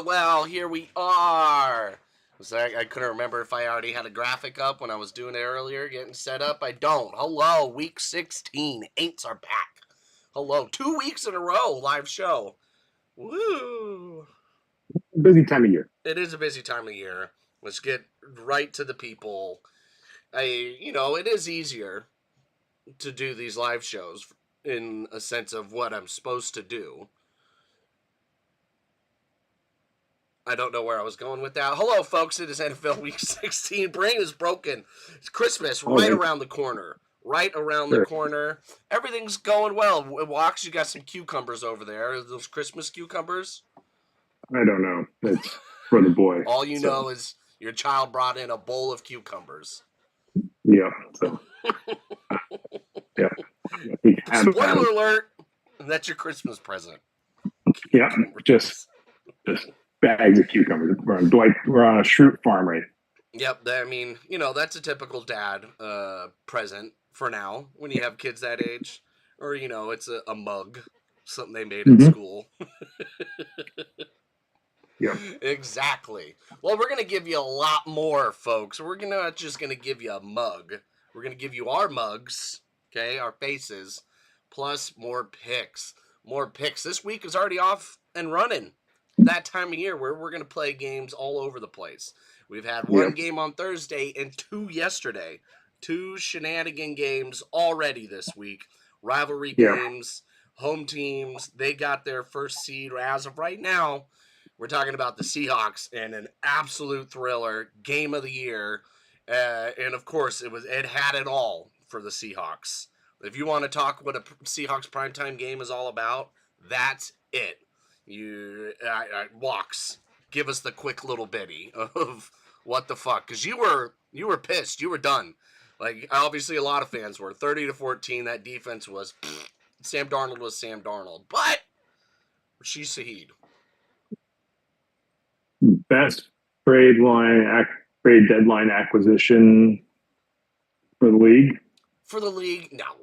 Well, here we are. I couldn't remember if I already had a graphic up when I was doing it earlier, getting set up. I don't. Hello, week 16. Aints are back. Hello, 2 weeks in a row, live show. Woo! Busy time of year. It is a busy time of year. Let's get right to the people. It is easier to do these live shows in a sense of what I'm supposed to do. I don't know where I was going with that. Hello, folks. It is NFL Week 16. Brain is broken. It's Christmas right around the corner. Right around the corner. Everything's going well. Walks, you got some cucumbers over there. Are those Christmas cucumbers? I don't know. It's for the boy. All you know is your child brought in a bowl of cucumbers. Yeah. So. Yeah. Spoiler alert. That's your Christmas present. Yeah. Just bags of cucumbers. We're on a fruit farm, right? Yep. I mean, that's a typical dad present for now when you have kids that age. Or, it's a mug, something they made in school. Yeah. Exactly. Well, we're going to give you a lot more, folks. We're not just going to give you a mug. We're going to give you our mugs, okay, our faces, plus more picks. More picks. This week is already off and running. That time of year where we're going to play games all over the place. We've had one game on Thursday and 2 yesterday. 2 shenanigan games already this week. Rivalry games, home teams. They got their first seed as of right now. We're talking about the Seahawks and an absolute thriller, game of the year. And of course, it had it all for the Seahawks. If you want to talk what a Seahawks primetime game is all about, that's it. Walks, give us the quick little bitty of what the fuck, because you were pissed, you were done. Like, obviously a lot of fans were. 30-14, that defense was Sam Darnold was Sam Darnold, but Rashid Shaheed, best trade deadline acquisition for the league. For the league, no.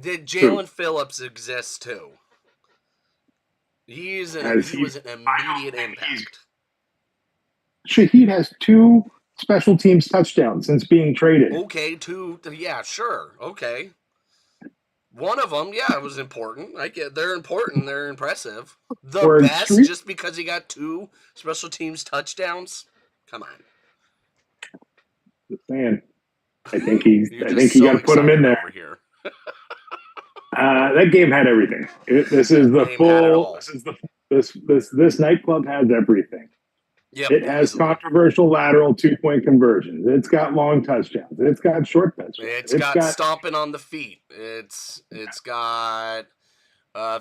Did Jalen Phillips exist too? He was an immediate impact. Shaheed has 2 special teams touchdowns since being traded. Okay, 2. Yeah, sure. Okay. One of them, yeah, it was important. They're important. They're impressive. The best, just because he got 2 special teams touchdowns. Come on. Just saying. I think you got to put him in there. Over here. That game had everything. This nightclub has everything. Yep, it has controversial lateral 2-point conversions. It's got long touchdowns. It's got short touchdowns. It's got stomping on the feet. It's got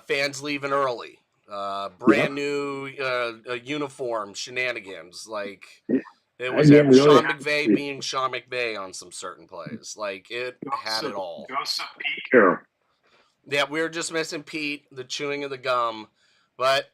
fans leaving early. Brand new uniform shenanigans. Like, it was Sean McVay being Sean McVay on some certain plays. Like, it had it all. Pete Carroll. Yeah, we were just missing Pete, the chewing of the gum. But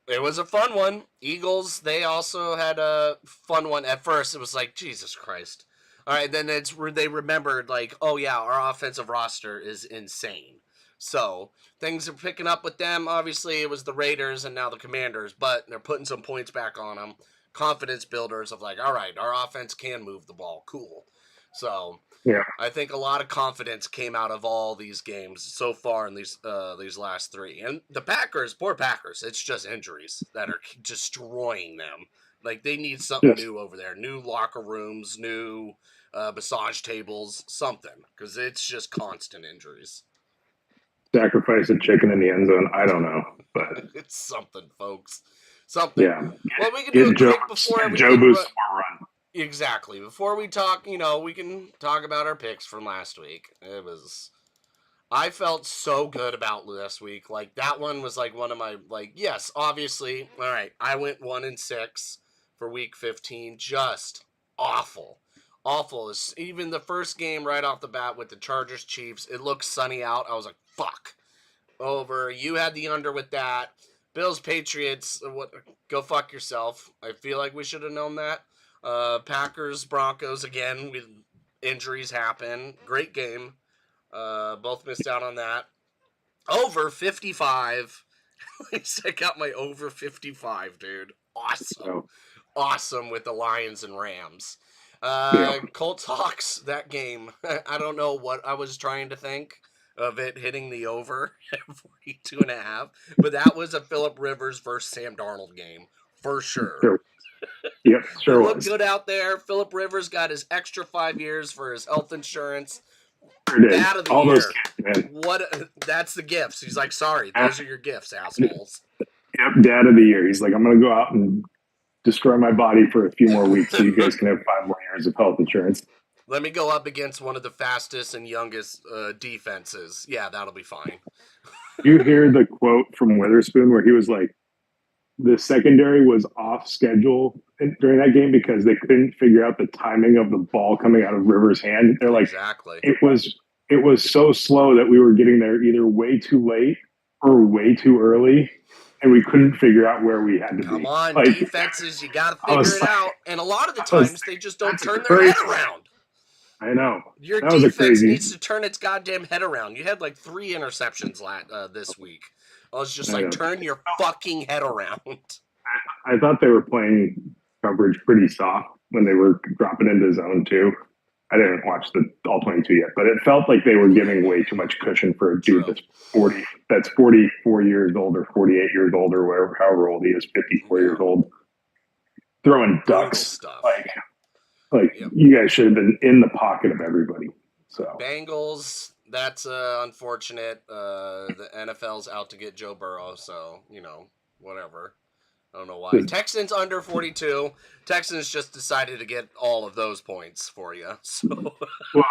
it was a fun one. Eagles, they also had a fun one. At first, it was like, Jesus Christ. All right, then they remembered, like, oh, yeah, our offensive roster is insane. So things are picking up with them. Obviously, it was the Raiders and now the Commanders, but they're putting some points back on them. Confidence builders of like, all right, our offense can move the ball. Cool. So yeah, I think a lot of confidence came out of all these games so far in these last 3. And the Packers, poor Packers, it's just injuries that are destroying them. Like, they need something new over there. New locker rooms, new massage tables, something. Because it's just constant injuries. Sacrifice a chicken in the end zone. I don't know. But it's something, folks. Something. Yeah. Well, we can do it quick before everything. Joe Boost run. Exactly. Before we talk, we can talk about our picks from last week. I felt so good about last week. Like, that one was like one of my, like, yes, obviously. All right. I went 1-6 for week 15. Just awful. Awful. Even the first game right off the bat with the Chargers Chiefs, it looked sunny out. I was like, fuck. Over. You had the under with that. Bills Patriots, what? Go fuck yourself. I feel like we should have known that. Packers Broncos again. Injuries happen. Great game. Both missed out on that. Over 55. I got my over 55, dude. Awesome. So, Awesome with the Lions and Rams. yeah. Colts Hawks, that game. I don't know what I was trying to think of it hitting the over at 42.5, but that was a Phillip Rivers versus Sam Darnold game for sure. Sure. Yep, They sure look was. good out there. Phillip Rivers got his extra 5 years for his health insurance. Sure did. Dad of the All year. those kids, man. What? That's the gifts. He's like, sorry, those are your gifts, assholes. Yep, Dad of the year. He's like, I'm going to go out and destroy my body for a few more weeks so you guys can have 5 more years of health insurance. Let me go up against one of the fastest and youngest defenses. Yeah, that'll be fine. You hear the quote from Witherspoon where he was like, the secondary was off schedule during that game because they couldn't figure out the timing of the ball coming out of Rivers' hand. They're like, exactly. It was so slow that we were getting there either way too late or way too early, and we couldn't figure out where we had to Come be. on, Like, defenses, you got to figure it out. And a lot of the times, they just don't turn their crazy. head around. I know. Your That was defense needs to turn its goddamn head around. You had like 3 interceptions this week. I was just like, turn your fucking head around. I thought they were playing coverage pretty soft when they were dropping into zone too. I didn't watch the all 22 yet, but it felt like they were giving way too much cushion for a dude that's 44 years old or 48 years old or wherever, however old he is, 54 years old, throwing ducks stuff. Like you guys should have been in the pocket of everybody. So Bengals, that's unfortunate. The NFL's out to get Joe Burrow, so whatever. I don't know why. Texans under 42. Texans just decided to get all of those points for you. So. Well,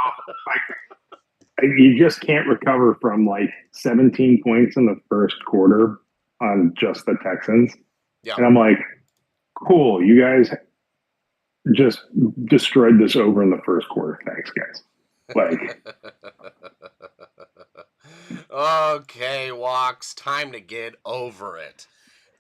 you just can't recover from like 17 points in the first quarter on just the Texans. Yeah. And I'm like, cool, you guys just destroyed this over in the first quarter. Thanks, guys. Like, okay, Walks, time to get over it.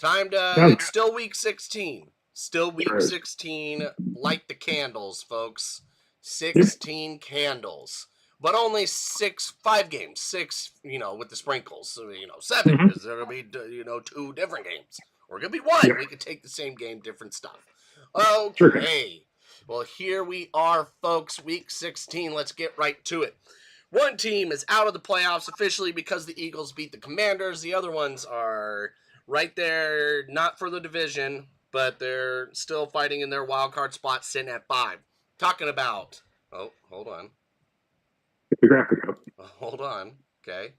It's still week 16. Still week 16. Light the candles, folks. 16 candles. But only 5 games. 6, with the sprinkles. So, 7, because there'll be, 2 different games. Or it could be 1. Yep. We could take the same game, different stuff. Okay. Well, here we are, folks. Week 16. Let's get right to it. One team is out of the playoffs officially because the Eagles beat the Commanders. The other ones are right there, not for the division, but they're still fighting in their wild card spot, sitting at 5. Talking about... Oh, hold on. Get the graphic up. Hold on. Okay.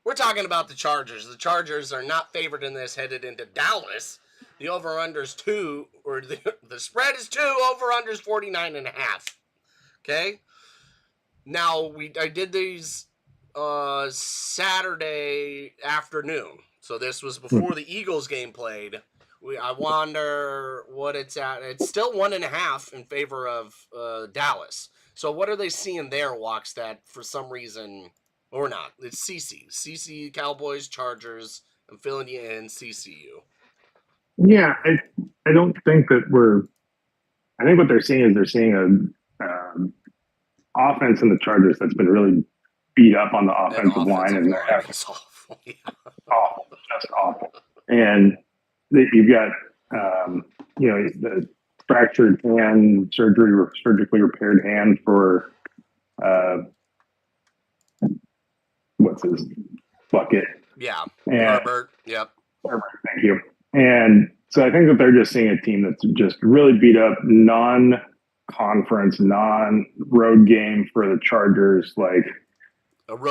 We're talking about the Chargers. The Chargers are not favored in this, headed into Dallas. The over-under's 2, or the spread is 2, over-under's 49.5. Okay? Now, I did these Saturday afternoon. So this was before the Eagles game played. I wonder what it's at. It's still 1.5 in favor of Dallas. So what are they seeing there, Walks, that for some reason, or not? It's CC, Cowboys, Chargers. I'm filling you in, CCU. Yeah, I don't think that I think what they're seeing is they're seeing an offense in the Chargers that's been really beat up on the offensive line, and they're having awful. Yeah. Awful, just awful. And you've got the fractured hand, surgically repaired hand for what's his bucket? Yeah, and Herbert. Yep. Herbert, thank you. And so I think that they're just seeing a team that's just really beat up, non-conference, non-road game for the Chargers. Like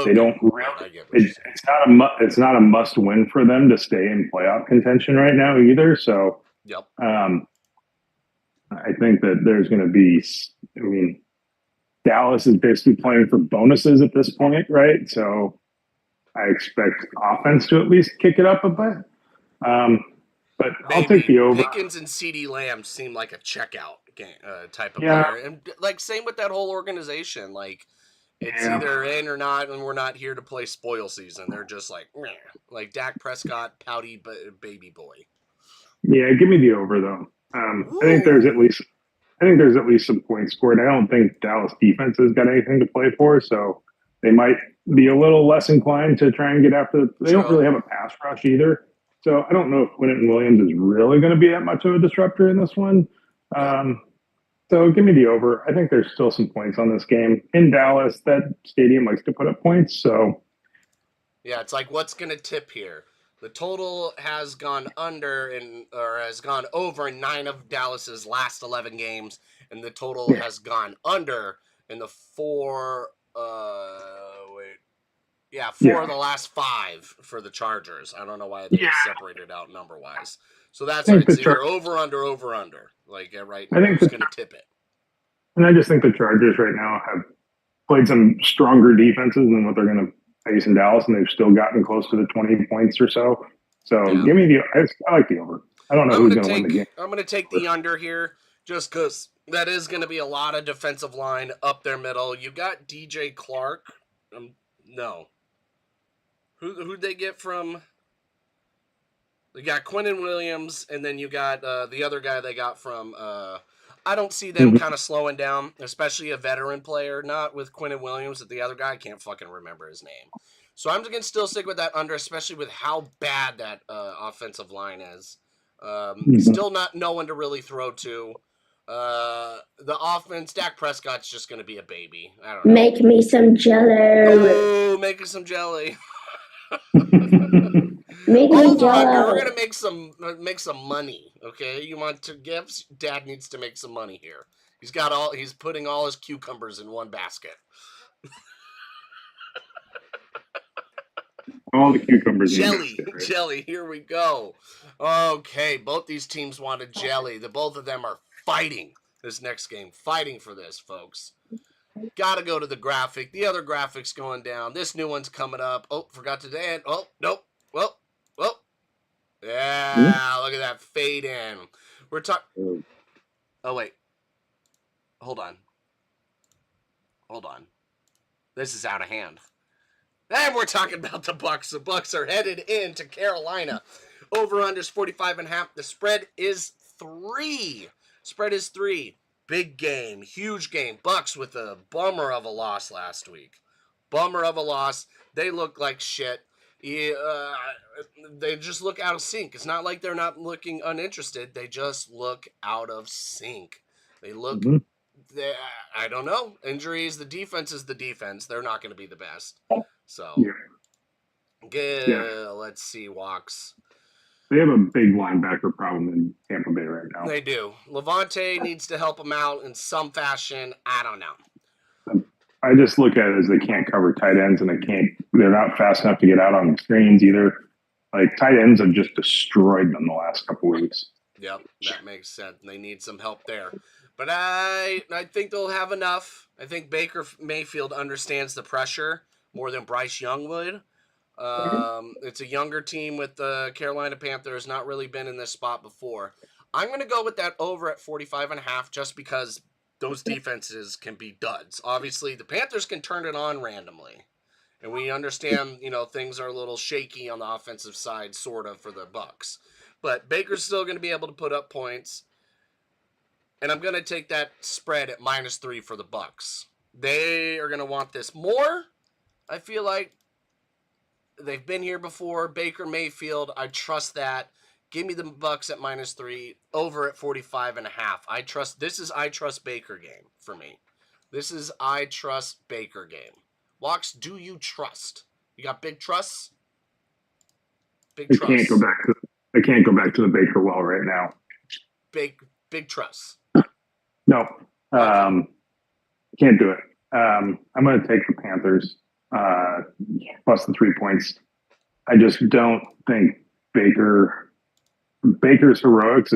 they don't really. It's not a must-win for them to stay in playoff contention right now either. So, yep. I think that there's going to be. I mean, Dallas is basically playing for bonuses at this point, right? So, I expect offense to at least kick it up a bit. But I'll take the over. Pickens and CeeDee Lamb seem like a checkout. type of Yeah, player, and like same with that whole organization. Like it's yeah, either in or not, and we're not here to play spoil season. They're just like meh. Like Dak Prescott, pouty baby boy. yeah. Give me the over though. I think there's at Ooh, least some points scored. I don't think Dallas defense has got anything to play for, so they might be a little less inclined to try and get after. They don't true. really have a pass rush either, so I don't know if Quinton Williams is really going to be that much of a disruptor in this one. Yep. Um, so give me the over. I think there's still some points on this game in Dallas. That stadium likes to put up points, so Yeah, it's like what's gonna tip here? The total has gone under or has gone over in 9 of Dallas's last 11 games, and the total yeah, has gone under in the four. Wait, yeah, four yeah, of the last 5 for the Chargers. I don't know why they yeah. separated out number wise. So that's I why think it's the either Char- over under. Like right I now, think who's the gonna tip it? and I just think the Chargers right now have played some stronger defenses than what they're going to face in Dallas, and they've still gotten close to the 20 points or so. So Yeah. give me I like the over. I don't know I'm who's gonna going to win the game. take I'm gonna take the under here just because that is gonna be a lot of defensive line up their middle. You got DJ Clark. No, who'd they get from? They got Quentin Williams, and then you got the other guy they got from. I don't see them Mhm. kind of slowing down, especially a veteran player. Not with Quentin Williams, but the other guy I can't fucking remember his name. So I'm just gonna still stick with that under, especially with how bad that offensive line is. Mhm. Still not no one to really throw to. The offense, Dak Prescott's just gonna be a baby. I don't know. Make me some jello. Oh, making some jelly. Make me Over under. We're gonna jello. make some money. Okay, you want to gifts? Dad needs to make some money here. He's got all. He's putting all his cucumbers in one basket. All the cucumbers in the Jelly, basket, right? jelly. Here we go. Okay, both these teams wanted jelly. The both of them are fighting this next game. Fighting for this, folks. Gotta go to the graphic. The other graphic's going down. This new one's coming up. Oh, forgot to add. Oh, nope. Well, well. Yeah, look at that fade in. We're talking. Mhm. Oh wait, hold on, hold on. This is out of hand. And we're talking about the Bucks. The Bucks are headed into Carolina. Over unders 45.5. The spread is 3. Spread is 3. Big game, huge game. Bucks with a bummer of a loss last week. Bummer of a loss. They look like shit. Yeah, they just look out of sync. It's not like they're not looking uninterested. They just look out of sync. They look. Mhm. They, I don't know. Injuries. The defense is the defense. They're not going to be the best. So, Yeah, yeah. let's see, Walks. They have a big linebacker problem in Tampa Bay right now. They do. Levante needs to help them out in some fashion. I don't know. I just look at it as they can't cover tight ends, and they're not fast enough to get out on screens either. Like tight ends have just destroyed them the last couple of weeks. Yep, that makes sense. They need some help there. But I think they'll have enough. I think Baker Mayfield understands the pressure more than Bryce Young would. It's a younger team with the Carolina Panthers, not really been in this spot before. I'm going to go with that over at 45.5 just because those defenses can be duds. Obviously, the Panthers can turn it on randomly. And we understand, things are a little shaky on the offensive side, sort of, for the Bucks. But Baker's still going to be able to put up points. And I'm going to take that spread at -3 for the Bucks. They are going to want this more. I feel like they've been here before. Baker Mayfield, I trust that. Give me the Bucks at -3, over at 45.5. I trust Baker game for me. This is I trust Baker game. Walks, do you trust? You got big trusts? Big They can't go trusts. back to they can't go back to the Baker well right now. Big trusts. No, Okay. can't do it. I'm going to take the Panthers plus the 3 points. I just don't think Baker's heroics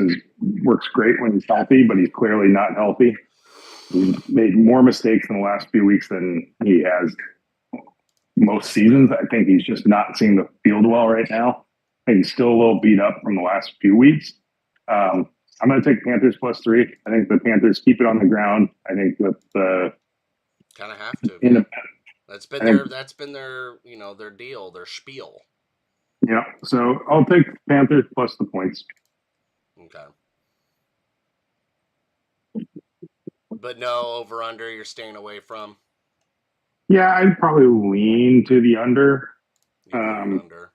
works great when he's healthy, but he's clearly not healthy. He's made more mistakes in the last few weeks than he has most seasons. I think he's just not seeing the field well right now. I think he's still a little beat up from the last few weeks. I'm going to take Panthers +3. I think the Panthers keep it on the ground. I think that Kind of have to. in Yeah. the, That's been I think, their their deal, their spiel. yeah. So I'll take Panthers plus the points. Okay. But no over under. You're staying away from. Yeah, I'd probably lean to the under. You lean under.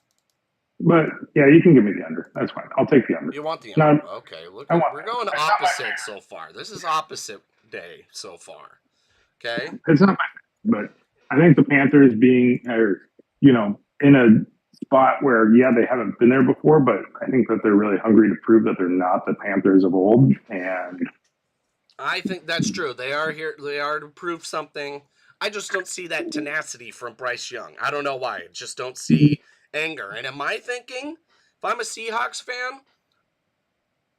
But yeah, you can give me the under. That's fine. I'll take the under. You want the No, under? Okay. Look, I want we're going it's not opposite so far. This is opposite day so far. Okay. it's not my, but I think the Panthers being, in a spot where they haven't been there before, but I think that they're really hungry to prove that they're not the Panthers of old. And I think that's true. They are here. They are to prove something. I just don't see that tenacity from Bryce Young. I don't know why. I just don't see anger. And am I thinking, if I'm a Seahawks fan,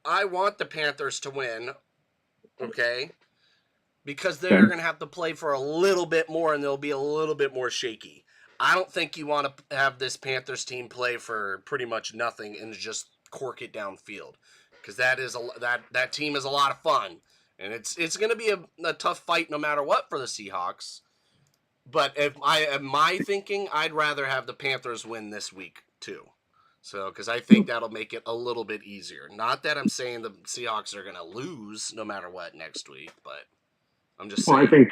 I want the Panthers to win, okay? Because they're going to have to play for a little bit more and they'll be a little bit more shaky. I don't think you want to have this Panthers team play for pretty much nothing and just cork it downfield. Because that team is a lot of fun. And it's going to be a tough fight no matter what for the Seahawks. But if I am my thinking, I'd rather have the Panthers win this week too. So, because I think that'll make it a little bit easier. Not that I'm saying the Seahawks are going to lose no matter what next week, but I'm just saying. I think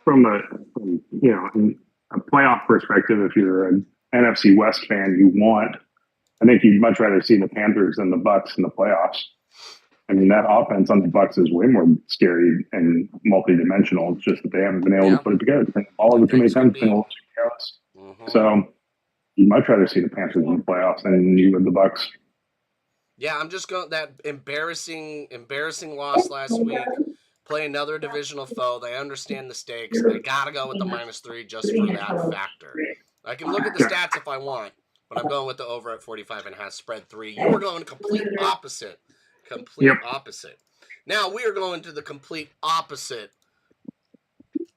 from in a playoff perspective, if you're an NFC West fan, I think you'd much rather see the Panthers than the Bucks in the playoffs. I mean, that offense on the Bucks is way more scary and multi-dimensional. It's just that they haven't been able to put it together. All over too many times, been a little too careless. Mm-hmm. So you'd much rather see the Panthers in the playoffs than you would the Bucks. Yeah, I'm just going that embarrassing loss last week. Play another divisional foe. They understand the stakes. I gotta go with the -3 just for that factor. I can look at the stats if I want, but I'm going with the over at 45.5 spread 3. You were going complete opposite. Opposite. Now we are going to the complete opposite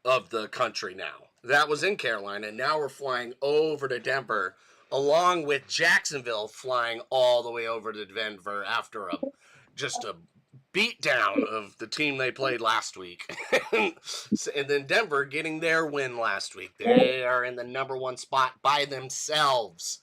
of the country now. That was in Carolina. Now we're flying over to Denver, along with Jacksonville flying all the way over to Denver after just a beatdown of the team they played last week. And then Denver getting their win last week. They are in the #1 spot by themselves.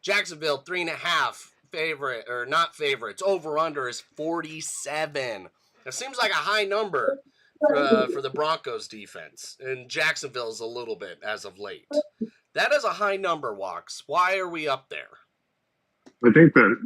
Jacksonville 3.5 favorite, or not favorites. Over under is 47. That seems like a high number for the Broncos defense. And Jacksonville's a little bit as of late. That is a high number, Walks. Why are we up there? I think that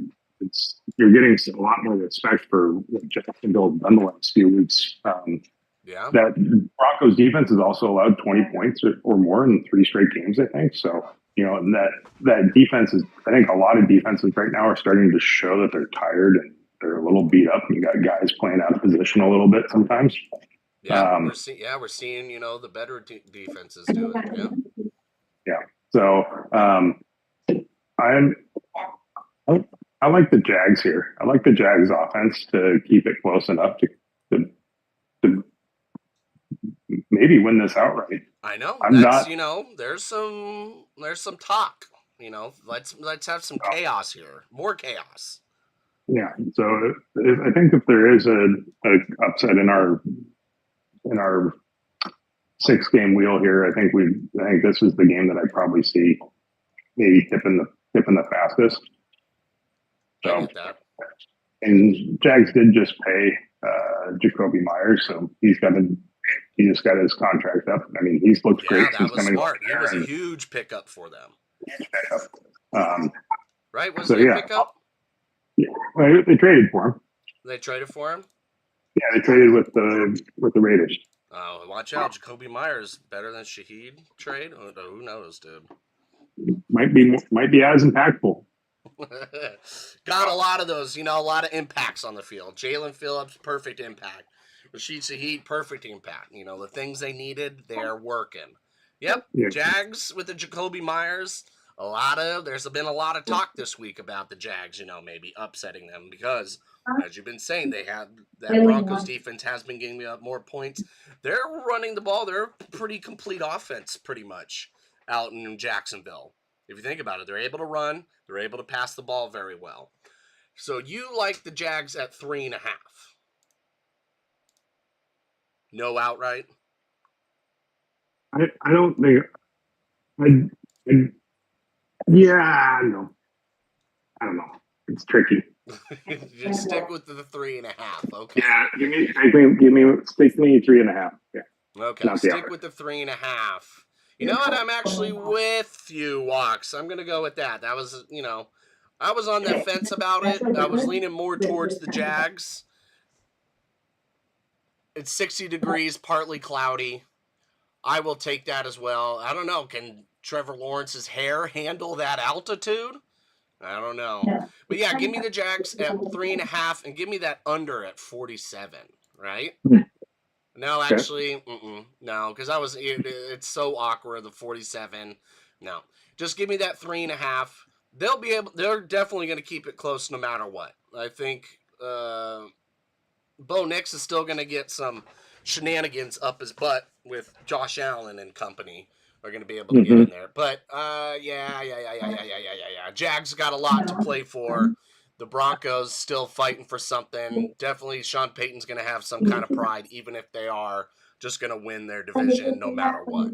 you're getting a lot more respect for what Jacksonville done the last few weeks. That Broncos defense has also allowed 20 points or more in 3 straight games, I think. So, that defense is, I think a lot of defenses right now are starting to show that they're tired and they're a little beat up. And you got guys playing out of position a little bit sometimes. Yeah, we're seeing, the better defenses do it. Yeah. Yeah. So, I like the Jags here. I like the Jags offense to keep it close enough to maybe win this outright. I know. There's some talk. Let's have some chaos here. More chaos. Yeah. So I think if there is a upset in our 6-game wheel here, I think this is the game that I'd probably see maybe tipping the fastest. So, I get that. And Jags did just pay Jacoby Myers, so he just got his contract up. I mean, he's looked great since coming. Smart. He was a huge pickup for them. Right? Was it a pickup? Yeah, well, they traded for him. They traded for him? Yeah, they traded with the Raiders. Oh, watch out! Jacoby Myers better than Shaheed trade. Who knows, dude? Might be as impactful. Got a lot of those, a lot of impacts on the field. Jalen Phillips, perfect impact. Rashid Shaheed, perfect impact. The things they needed, they're working. Yep, yeah. Jags with the Jacoby Myers. There's been a lot of talk this week about the Jags, maybe upsetting them because, as you've been saying, that Broncos defense has been giving up more points. They're running the ball. They're a pretty complete offense, pretty much, out in Jacksonville. If you think about it, they're able to run. They're able to pass the ball very well. So you like the Jags at 3.5? No outright. I don't think. I yeah, no. I don't know. It's tricky. Just stick with the 3.5. Okay. Yeah, stick me 3.5. Yeah, Okay. not the Stick outright. with the 3.5. You know what? I'm actually with you, Walks. I'm gonna go with that. That was, I was on the fence about it. I was leaning more towards the Jags. It's 60 degrees, partly cloudy. I will take that as well. I don't know. Can Trevor Lawrence's hair handle that altitude? I don't know. But yeah, give me the Jags at 3.5 and give me that under at 47, right? No, Okay. actually, no, because it's so awkward, the 47. No. Just give me that 3.5. They're definitely going to keep it close no matter what. I think Bo Nix is still going to get some shenanigans up his butt with Josh Allen and company. Are going to be able to get in there. But, yeah. Jags got a lot to play for. The Broncos still fighting for something. Definitely Sean Payton's going to have some kind of pride, even if they are just going to win their division no matter what.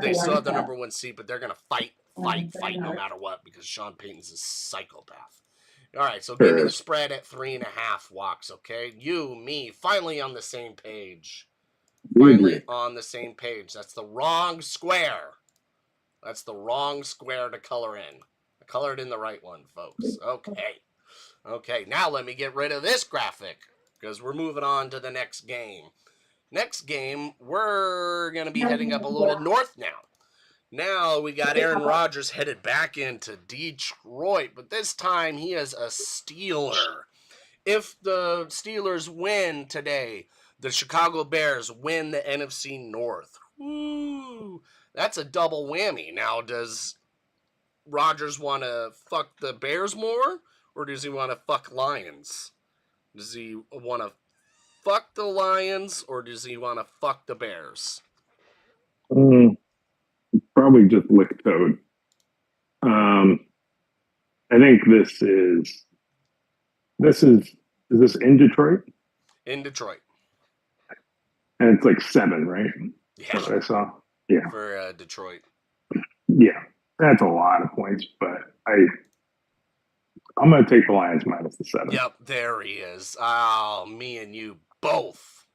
They still have the number one seed, but they're going to fight no matter what because Sean Payton's a psychopath. All right, so give me Sure the is. spread at 3.5 Walks, okay? You, me, finally on the same page. We Finally agree. on the same page. That's the wrong square. That's the wrong square to color in. I colored in the right one, folks. Okay, now let me get rid of this graphic because we're moving on to the next game. Next game, we're going to be heading up a little north now. Now we got Aaron Rodgers headed back into Detroit, but this time he is a Steeler. If the Steelers win today, the Chicago Bears win the NFC North. Woo! That's a double whammy. Now, does Rodgers want to fuck the Bears more, or does he want to fuck Lions? Does he want to fuck the Lions, or does he want to fuck the Bears? Probably just lick toad. I think is this in Detroit? In Detroit. And it's like 7, right? Yeah. That's what I saw. Yeah. For Detroit. Yeah. That's a lot of points, but I'm gonna take the Lions minus the 7. Yep, there he is. Oh, me and you both.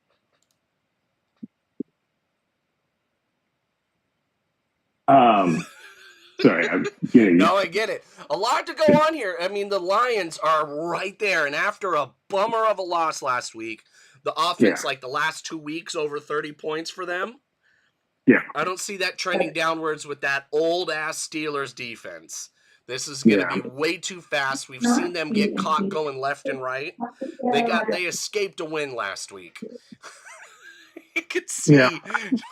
Sorry, I'm getting No, I get it. A lot to go on here. I mean, the Lions are right there, and after a bummer of a loss last week, the offense, like the last 2 weeks, over 30 points for them. Yeah. I don't see that trending downwards with that old-ass Steelers defense. This is going to be way ttoo fast. We've seen them get caught going left and right. They escaped a win last week. You could see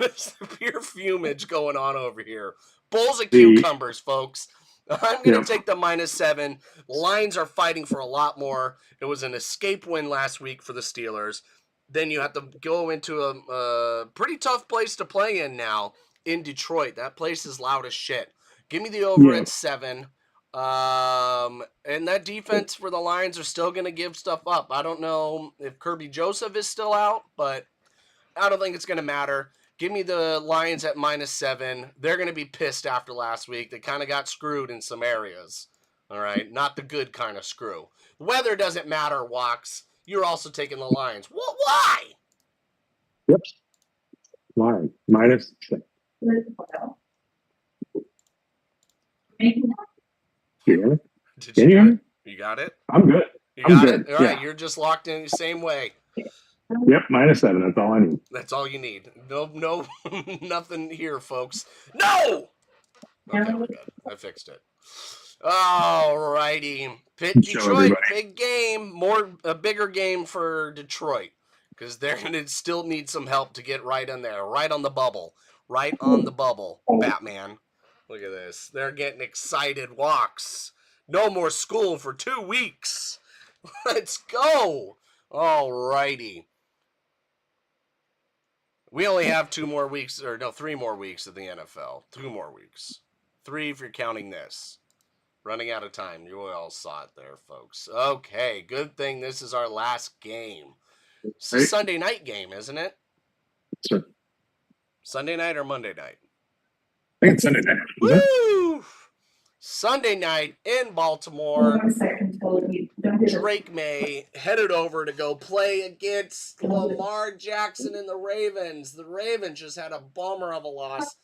just the pure fumage going on over here. Bowls of cucumbers, folks. I'm going to take the -7. Lions are fighting for a lot more. It was an escape win last week for the Steelers. Then you have to go into a pretty tough place to play in now in Detroit. That place is loud as shit. Give me the over at 7. And that defense for the Lions are still going to give stuff up. I don't know if Kirby Joseph is still out, but I don't think it's going to matter. Give me the Lions at -7. They're going to be pissed after last week. They kind of got screwed in some areas. All right, not the good kind of screw. The weather doesn't matter, Walks. You're also taking the Lions. Why? Yep. Why? -6. Yeah. Did you do it? You got it? I'm good. You got it? Good. All right, you're just locked in the same way. Yep, -7. That's all I need. That's all you need. No, nothing here, folks. No! Okay, we're good. I fixed it. Alrighty. Detroit, big game. A bigger game for Detroit. Because they're going to still need some help to get right in there. Right on the bubble. Right on the bubble, Batman. Look at this. They're getting excited. Walks. No more school for 2 weeks. Let's go. Alrighty. We only have 3 more weeks of the NFL. 2 more weeks. 3 if you're counting this. Running out of time. You all saw it there, folks. Okay, good thing this is our last game. It's a Right? Sunday night game, isn't it? So, Sunday night or Monday night? I think it's Sunday night. Is it? Woo! Sunday night in Baltimore. Drake May headed over to go play against Lamar Jackson and the Ravens. The Ravens just had a bummer of a loss.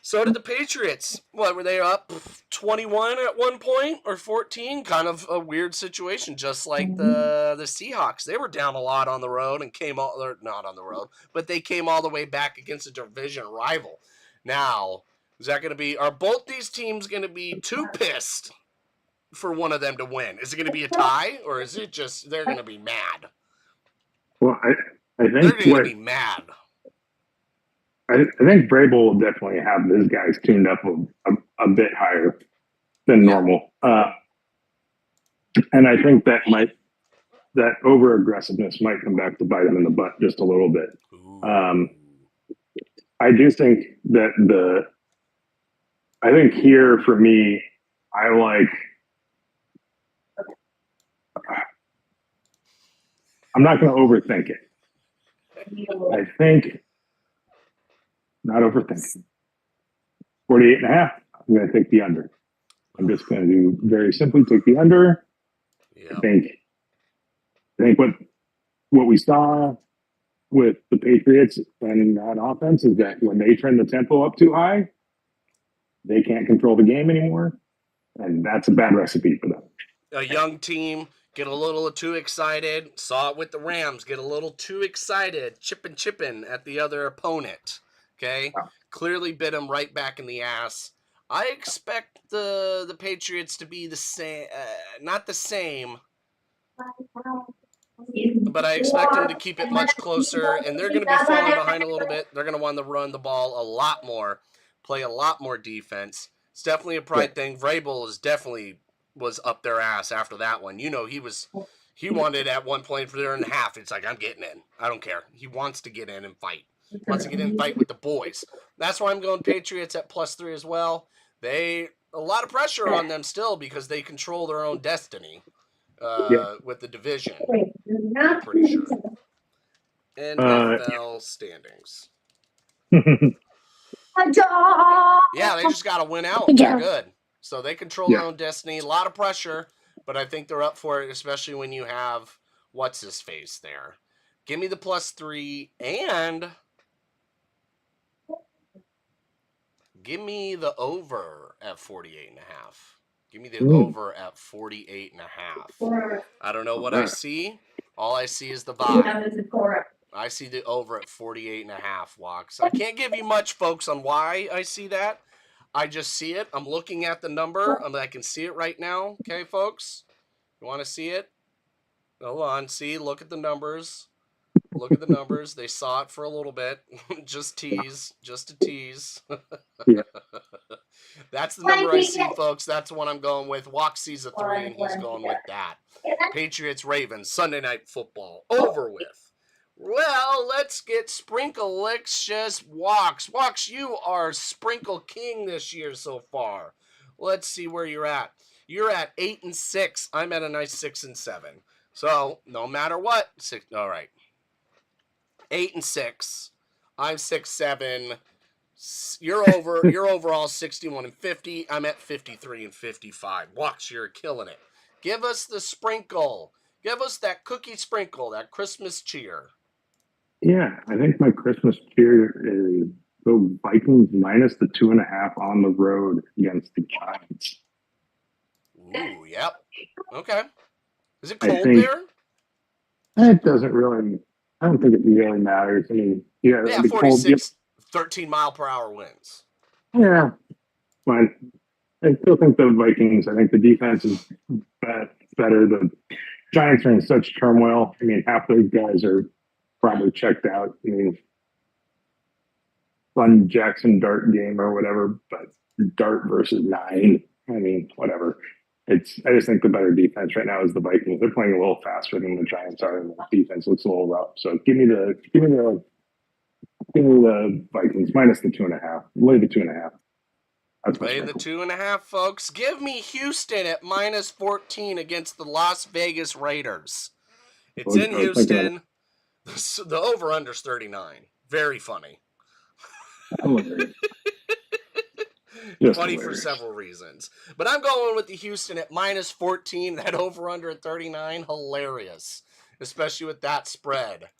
So did the Patriots. What, were they up 21 at one point or 14? Kind of a weird situation, just like the Seahawks. They were down a lot on the road and came all, or not on the road, but they came all the way back against a division rival. Now, is that going to be, are both these teams going to be too pissed for one of them to win? Is it going to be a tie, or is it just they're going to be mad? Well, I They're think going to be mad. I think Vrabel will definitely have his guys tuned up a bit higher than normal. And I think that over aggressiveness might come back to bite him in the butt just a little bit. I do think that I think here for me, I'm not going to overthink it. I think not overthinking. 48.5. I'm going to take the under. I'm just going to do very simply take the under. Yep. I think what we saw with the Patriots and that offense is that when they turn the tempo up too high, they can't control the game anymore, and that's a bad recipe for them. A young team get a little too excited. Saw it with the Rams. Get a little too excited, chipping at the other opponent. Okay, clearly bit them right back in the ass. I expect the Patriots to be the same, not the same, but I expect them to keep it much closer, and they're going to be falling behind a little bit. They're going to want to run the ball a lot more, play a lot more defense. It's definitely a pride thing. Vrabel was up their ass after that one. You know, he wanted at one point for their and a half. It's like, I'm getting in. I don't care. He wants to get in and fight. Wants to get in and fight with the boys. That's why I'm going Patriots at +3 as well. A lot of pressure on them still because they control their own destiny with the division. I'm pretty sure. NFL standings. Yeah, they just got to win out. They're good. So they control their own destiny. A lot of pressure, but I think they're up for it, especially when you have what's-his-face there. Give me the +3 and give me the over at 48.5. Give me the over at 48.5. I don't know what I see. All I see is the vibe. I see the over at 48.5 walks. I can't give you much, folks, on why I see that. I just see it. I'm looking at the number. I can see it right now. Okay, folks? You want to see it? Hold on. See, look at the numbers. Look at the numbers. They saw it for a little bit. Just tease. Just a tease. That's the number I see, folks. That's the one I'm going with. Walk sees a 3, and he's going with that. Patriots, Ravens, Sunday Night Football. Over with. Well, let's get Sprinkle-licious Walks. Walks, you are Sprinkle King this year so far. Let's see where you're at. You're at 8-6. I'm at a nice 6-7. So, no matter what, all right. 8-6. I'm 6-7. You're overall 61-50. I'm at 53-55. Walks, you're killing it. Give us the sprinkle. Give us that cookie sprinkle, that Christmas cheer. Yeah, I think my Christmas cheer is the Vikings minus the 2.5 on the road against the Giants. Ooh, yep. Okay. Is it cold there? It doesn't really. I don't think it really matters. I mean, yeah, 46, 13-mile-per-hour winds. Yeah, but I still think the Vikings. I think the defense is better. The Giants are in such turmoil. I mean, half those guys are probably checked out. I mean, fun Jackson Dart game or whatever, but Dart versus 9. I mean, whatever. I just think the better defense right now is the Vikings. They're playing a little faster than the Giants are, and the defense looks a little rough. So give me the Vikings minus the 2.5. Lay the 2.5. That's much Laying more the cool. 2.5, folks. Give me Houston at -14 against the Las Vegas Raiders. It's in I was thinking Houston. The over-under's 39. Very funny. hilarious. Just Funny for hilarious. several reasons. But I'm going with the Houston at -14. That over-under at 39. Hilarious. Especially with that spread.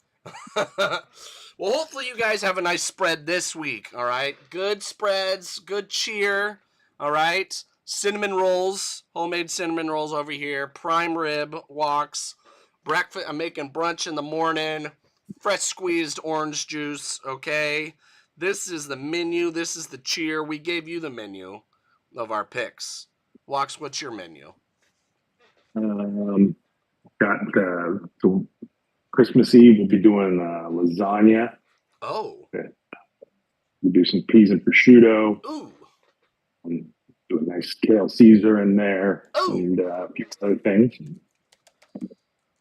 Well, hopefully you guys have a nice spread this week, all right? Good spreads, good cheer, all right? Cinnamon rolls, homemade cinnamon rolls over here, prime rib walks, breakfast. I'm making brunch in the morning, fresh squeezed orange juice, okay? This is the menu, this is the cheer. We gave you the menu of our picks. Walks, what's your menu? Got the Christmas Eve. We'll be doing lasagna. Oh. We'll do some peas and prosciutto. Ooh. And do a nice kale Caesar in there, Ooh. and a few other things.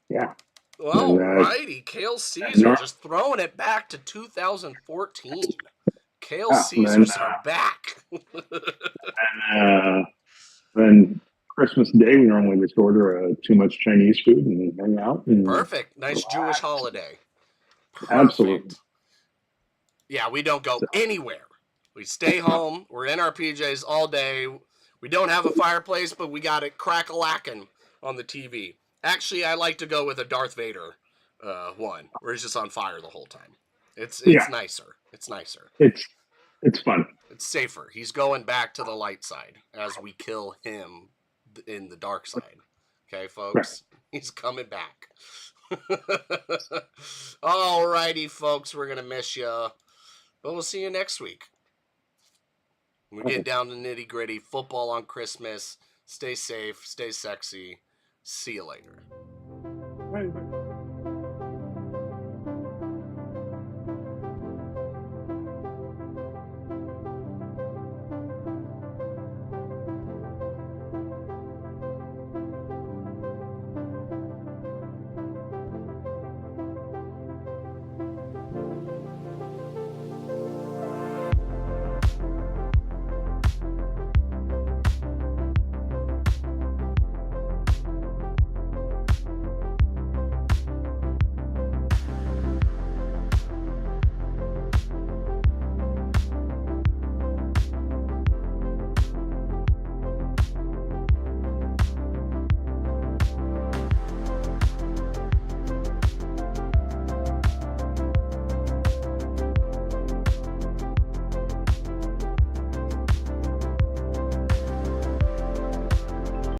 Yeah. All And, righty, Kale Caesar, just throwing it back to 2014. Kale Caesars are back. then Christmas Day, we normally just order too much Chinese food and hang out. And Perfect. Nice Jewish holiday. Perfect. Absolutely. Yeah, we don't go anywhere. We stay home. We're in our PJs all day. We don't have a fireplace, but we got it crack-a-lacking on the TV. Actually, I like to go with a Darth Vader one, where he's just on fire the whole time. It's nicer. It's nicer. It's fun. It's safer. He's going back to the light side as we kill him in the dark side. Okay, folks? Right. He's coming back. Alrighty, folks. We're going to miss you. But we'll see you next week. We get down to nitty gritty. Football on Christmas. Stay safe. Stay sexy. See you later. Right.